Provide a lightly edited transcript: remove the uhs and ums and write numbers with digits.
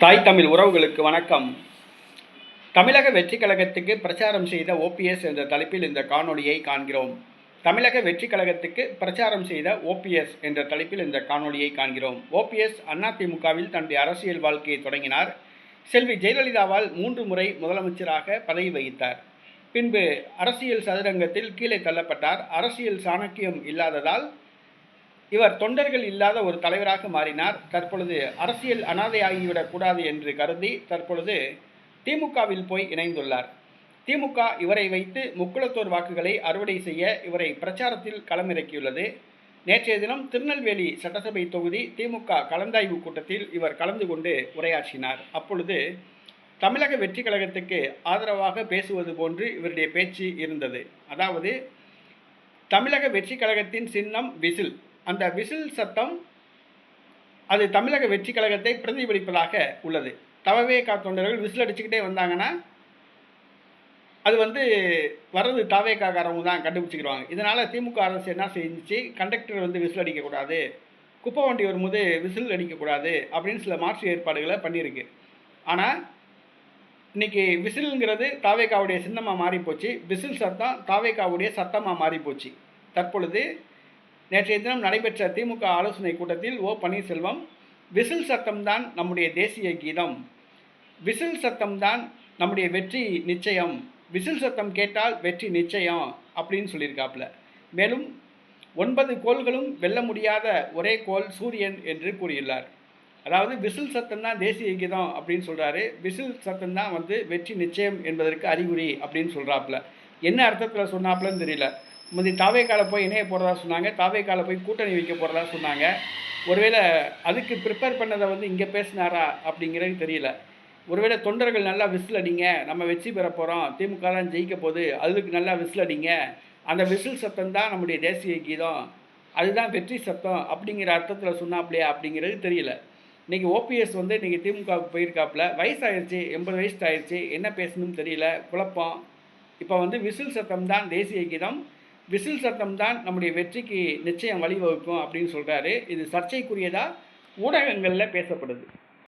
தாய் தமிழ் உறவுகளுக்கு வணக்கம். தமிழக வெற்றி கழகத்துக்கு பிரச்சாரம் செய்த ஓபிஎஸ் என்ற தலைப்பில் இந்த காணொலியை காண்கிறோம். தமிழக வெற்றி கழகத்துக்கு பிரச்சாரம் செய்த ஓபிஎஸ் என்ற தலைப்பில் இந்த காணொலியை காண்கிறோம். ஓபிஎஸ் அதிமுகவில் தன்னுடைய அரசியல் வாழ்க்கையை தொடங்கினார். செல்வி ஜெயலலிதாவால் 3 முறை முதலமைச்சராக பதவி வகித்தார். பின்பு அரசியல் சதுரங்கத்தில் கீழே தள்ளப்பட்டார். அரசியல் சாணக்கியம் இல்லாததால் இவர் தொண்டர்கள் இல்லாத ஒரு தலைவராக மாறினார். தற்பொழுது அரசியல் அனாதையாகிவிடக் கூடாது என்று கருதி தற்பொழுது திமுகவில் போய் இணைந்துள்ளார். திமுக இவரை வைத்து முக்குளத்தோர் வாக்குகளை அறுவடை செய்ய இவரை பிரச்சாரத்தில் களமிறக்கியுள்ளது. நேற்றைய தினம் திருநெல்வேலி சட்டசபை தொகுதி திமுக கலந்தாய்வு கூட்டத்தில் இவர் கலந்து கொண்டு உரையாற்றினார். அப்பொழுது தமிழக வெற்றி கழகத்துக்கு ஆதரவாக பேசுவது போன்று இவருடைய பேச்சு இருந்தது. அதாவது தமிழக வெற்றி கழகத்தின் சின்னம் விசில். அந்த விசில் சத்தம் அது தமிழக வெற்றி கழகத்தை பிரதிபலிப்பதாக உள்ளது. தவேகா தொண்டர்கள் விசில் அடிச்சுக்கிட்டே வந்தாங்கன்னா அது வர்றது தவேகாக்காரவங்க தான் கண்டுபிடிச்சிக்கிடுவாங்க. இதனால் திமுக அரசு என்ன செஞ்சிச்சு, கண்டக்டர் விசில் அடிக்கக்கூடாது, குப்பை வண்டி வரும்போது விசில் அடிக்கக்கூடாது அப்படின்னு சில மாற்று ஏற்பாடுகளை பண்ணியிருக்கு. ஆனால் இன்றைக்கி விசிலுங்கிறது தவேகாவுடைய சின்னமாக மாறிப்போச்சு. விசில் சத்தம் தவேகாவுடைய சத்தமாக மாறிப்போச்சு. தற்பொழுது நேற்றைய தினம் நடைபெற்ற திமுக ஆலோசனை கூட்டத்தில் ஓ பன்னீர்செல்வம், விசில் சத்தம்தான் நம்முடைய தேசிய கீதம், விசில் சத்தம்தான் நம்முடைய வெற்றி நிச்சயம், விசில் சத்தம் கேட்டால் வெற்றி நிச்சயம் அப்படின்னு சொல்லியிருக்காப்புல. மேலும் 9 கோள்களும் வெல்ல முடியாத ஒரே கோள் சூரியன் என்று கூறியுள்ளார். அதாவது விசில் சத்தம் தான் தேசிய கீதம் அப்படின்னு சொல்கிறாரு. விசில் சத்தம் தான் வெற்றி நிச்சயம் என்பதற்கு அறிகுறி அப்படின்னு சொல்கிறாப்புல. என்ன அர்த்தத்தில் சொன்னாப்புலன்னு தெரியல. முந்தி தவேகால போய் இணைய போகிறதா சொன்னாங்க, தவேகால போய் கூட்டணி வைக்க போகிறதா சொன்னாங்க. ஒருவேளை அதுக்கு ப்ரிப்பேர் பண்ணதை இங்கே பேசினாரா அப்படிங்கிறது தெரியல. ஒருவேளை தொண்டர்கள் நல்லா விசில் அடிங்க, நம்ம வெற்றி பெற போகிறோம், திமுக தான் ஜெயிக்க போகுது, அதுக்கு நல்லா விசில் அடிங்க, அந்த விசில் சத்தம் தான் நம்முடைய தேசிய கீதம், அதுதான் வெற்றி சத்தம் அப்படிங்கிற அர்த்தத்தில் சொன்னாப்லையா அப்படிங்கிறது தெரியல. இன்றைக்கி ஓபிஎஸ் இன்றைக்கி திமுகவுக்கு போயிருக்காப்புல. வயசாகிடுச்சு, 80 வயசு ஆயிடுச்சு, என்ன பேசணும்னு தெரியல, குழப்பம். இப்போ விசில் சத்தம் தான் தேசிய கீதம், விசில் சத்தம் தான் நம்முடைய வெற்றிக்கு நிச்சயம் வழிவகுக்கும் அப்படின்னு சொல்கிறாரு. இது சர்ச்சைக்குரியதாக ஊடகங்களில் பேசப்படுது.